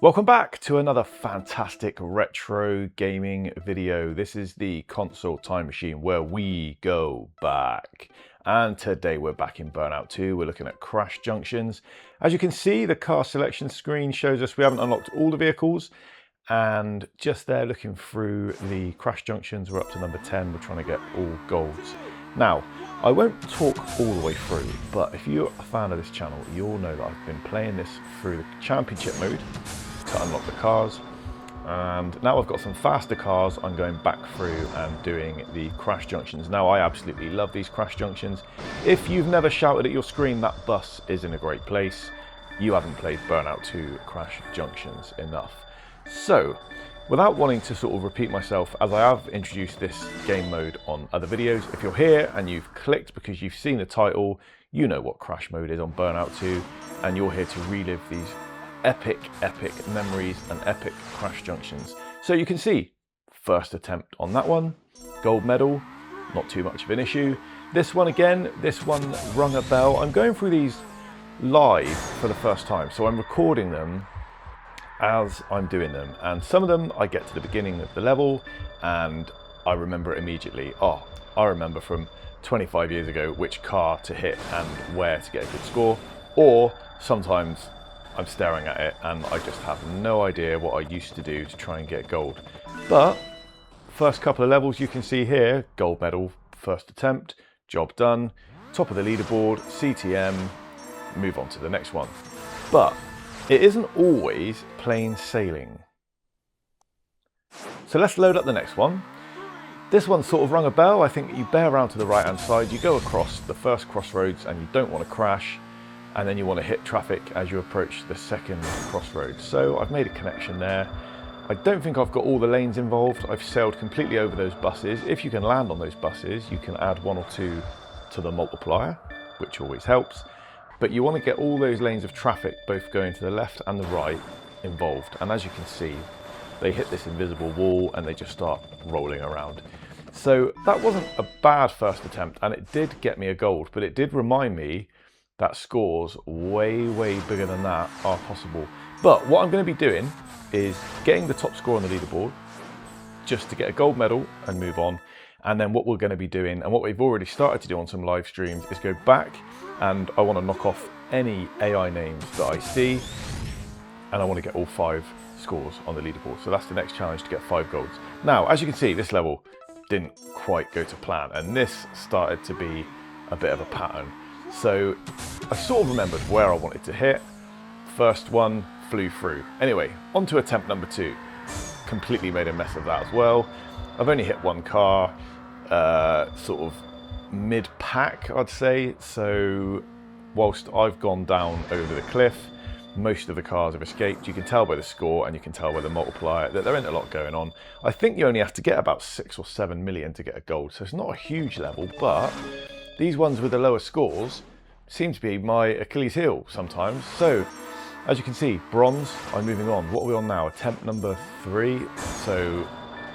Welcome back to another fantastic retro gaming video. This is the console time machine where we go back. And today we're back in Burnout 2. We're looking at Crash Junctions. As you can see, the car selection screen shows us we haven't unlocked all the vehicles. And just there looking through the Crash Junctions, we're up to number 10. We're trying to get all golds. Now, I won't talk all the way through, but if you're a fan of this channel, you'll know that I've been playing this through the championship mode to unlock the cars, and now I've got some faster cars. I'm going back through and doing the Crash Junctions. Now, I absolutely love these Crash Junctions. If you've never shouted at your screen, that bus is in a great place. You haven't played Burnout 2 Crash Junctions enough. So, without wanting to sort of repeat myself, as I have introduced this game mode on other videos, if you're here and you've clicked because you've seen the title, you know what Crash mode is on Burnout 2, and you're here to relive these epic memories and epic Crash Junctions. So you can see, first attempt on that one, gold medal, not too much of an issue. This one again, this one rung a bell. I'm going through these live for the first time, so I'm recording them as I'm doing them, and some of them I get to the beginning of the level and I remember it immediately. Oh, I remember from 25 years ago which car to hit and where to get a good score, or sometimes I'm staring at it and I just have no idea what I used to do to try and get gold. But first couple of levels, you can see here, gold medal, first attempt, job done, top of the leaderboard, CTM, move on to the next one. But it isn't always plain sailing. So let's load up the next one. This one sort of rung a bell. I think you bear around to the right hand side, you go across the first crossroads and you don't want to crash, and then you want to hit traffic as you approach the second crossroads. So I've made a connection there. I don't think I've got all the lanes involved. I've sailed completely over those buses. If you can land on those buses, you can add 1 or 2 to the multiplier, which always helps. But you want to get all those lanes of traffic, both going to the left and the right, involved. And as you can see, they hit this invisible wall and they just start rolling around. So that wasn't a bad first attempt, and it did get me a gold, but it did remind me that scores way bigger than that are possible. But what I'm going to be doing is getting the top score on the leaderboard just to get a gold medal and move on. And then what we're going to be doing, and what we've already started to do on some live streams, is go back and I want to knock off any AI names that I see, and I want to get all 5 scores on the leaderboard. So that's the next challenge, to get 5 golds. Now, as you can see, this level didn't quite go to plan, and this started to be a bit of a pattern. So I sort of remembered where I wanted to hit. First one flew through. Anyway, on to attempt number 2. Completely made a mess of that as well. I've only hit 1 car, sort of mid-pack, I'd say. So whilst I've gone down over the cliff, most of the cars have escaped. You can tell by the score and you can tell by the multiplier that there ain't a lot going on. I think you only have to get about 6 or 7 million to get a gold, so it's not a huge level, but these ones with the lower scores seem to be my Achilles heel sometimes. So, as you can see, bronze, I'm moving on. What are we on now? Attempt number 3. So,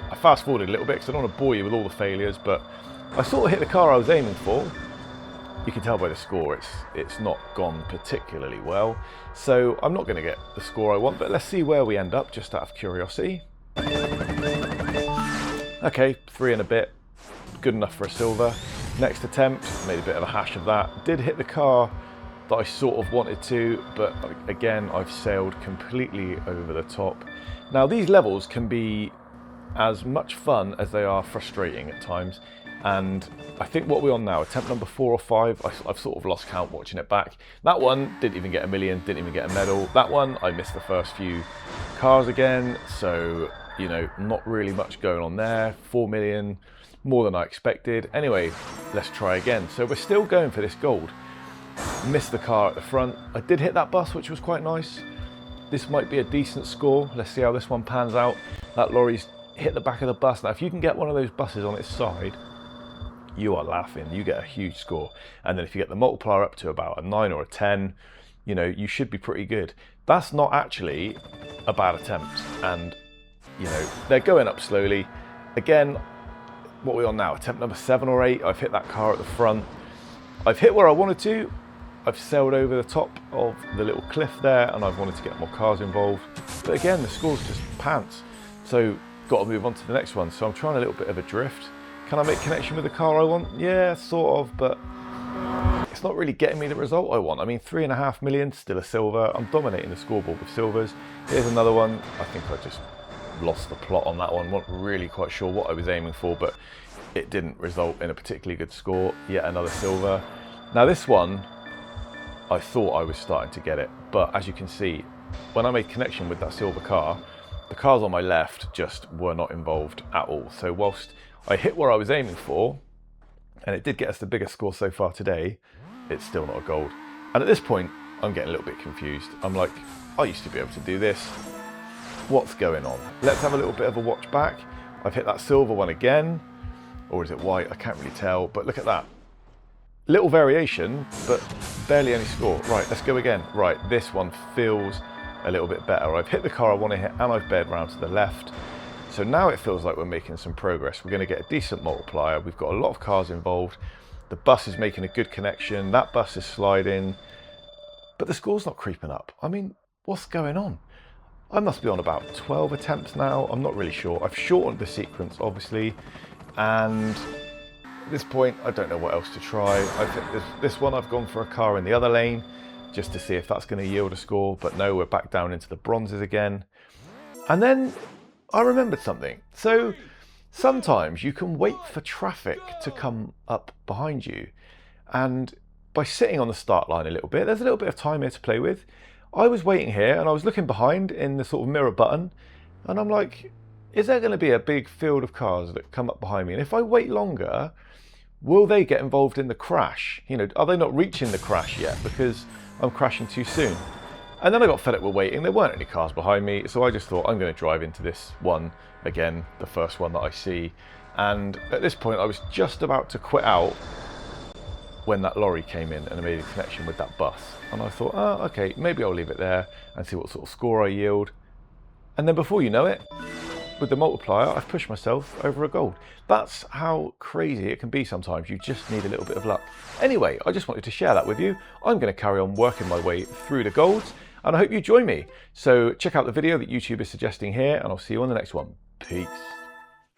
I fast forwarded a little bit because I don't want to bore you with all the failures, but I sort of hit the car I was aiming for. You can tell by the score it's not gone particularly well. So, I'm not going to get the score I want, but let's see where we end up, just out of curiosity. Okay, 3 and a bit. Good enough for a silver. Next attempt, made a bit of a hash of that. Did hit the car that I sort of wanted to, but again, I've sailed completely over the top. Now, these levels can be as much fun as they are frustrating at times, and I think what we're on now, attempt number 4 or 5, I've sort of lost count watching it back. That one didn't even get a million, didn't even get a medal. That one, I missed the first few cars again, so, you know, not really much going on there. 4 million, more than I expected. Anyway, let's try again. So we're still going for this gold. Missed the car at the front. I did hit that bus, which was quite nice. This might be a decent score. Let's see how this one pans out. That lorry's hit the back of the bus. Now, if you can get one of those buses on its side, you are laughing. You get a huge score. And then if you get the multiplier up to about a 9 or a 10, you know, you should be pretty good. That's not actually a bad attempt. And, you know, they're going up slowly. Again, what are we on now? Attempt number 7 or 8. I've hit that car at the front. I've hit where I wanted to. I've sailed over the top of the little cliff there and I've wanted to get more cars involved. But again, the score's just pants. So got to move on to the next one. So I'm trying a little bit of a drift. Can I make connection with the car I want? Yeah, sort of, but it's not really getting me the result I want. I mean, 3.5 million, still a silver. I'm dominating the scoreboard with silvers. Here's another one. I think I just lost the plot on that one. Wasn't really quite sure what I was aiming for, but it didn't result in a particularly good score. Yet another silver. Now this one, I thought I was starting to get it, but as you can see, when I made connection with that silver car, the cars on my left just were not involved at all. So whilst I hit where I was aiming for, and it did get us the biggest score so far today, it's still not a gold. And at this point, I'm getting a little bit confused. I'm like, I used to be able to do this. What's going on? Let's have a little bit of a watch back. I've hit that silver one again, or is it white? I can't really tell, but look at that. Little variation, but barely any score. Right, let's go again. Right, this one feels a little bit better. I've hit the car I want to hit and I've bared round to the left. So now it feels like we're making some progress. We're going to get a decent multiplier. We've got a lot of cars involved. The bus is making a good connection. That bus is sliding, but the score's not creeping up. I mean, what's going on? I must be on about 12 attempts now. I'm not really sure. I've shortened the sequence, obviously, and at this point, I don't know what else to try. I think this one I've gone for a car in the other lane just to see if that's going to yield a score, but no, we're back down into the bronzes again. And then I remembered something. So sometimes you can wait for traffic to come up behind you, and by sitting on the start line a little bit, there's a little bit of time here to play with. I was waiting here and I was looking behind in the sort of mirror button, and I'm like, is there going to be a big field of cars that come up behind me? And if I wait longer, will they get involved in the crash? You know, are they not reaching the crash yet because I'm crashing too soon? And then I got fed up with waiting. There weren't any cars behind me, so I just thought I'm going to drive into this one again, the first one that I see. And at this point, I was just about to quit out when that lorry came in and made a connection with that bus. And I thought, oh, okay, maybe I'll leave it there and see what sort of score I yield. And then before you know it, with the multiplier, I've pushed myself over a gold. That's how crazy it can be sometimes. You just need a little bit of luck. Anyway, I just wanted to share that with you. I'm going to carry on working my way through the golds, and I hope you join me. So check out the video that YouTube is suggesting here, and I'll see you on the next one. Peace.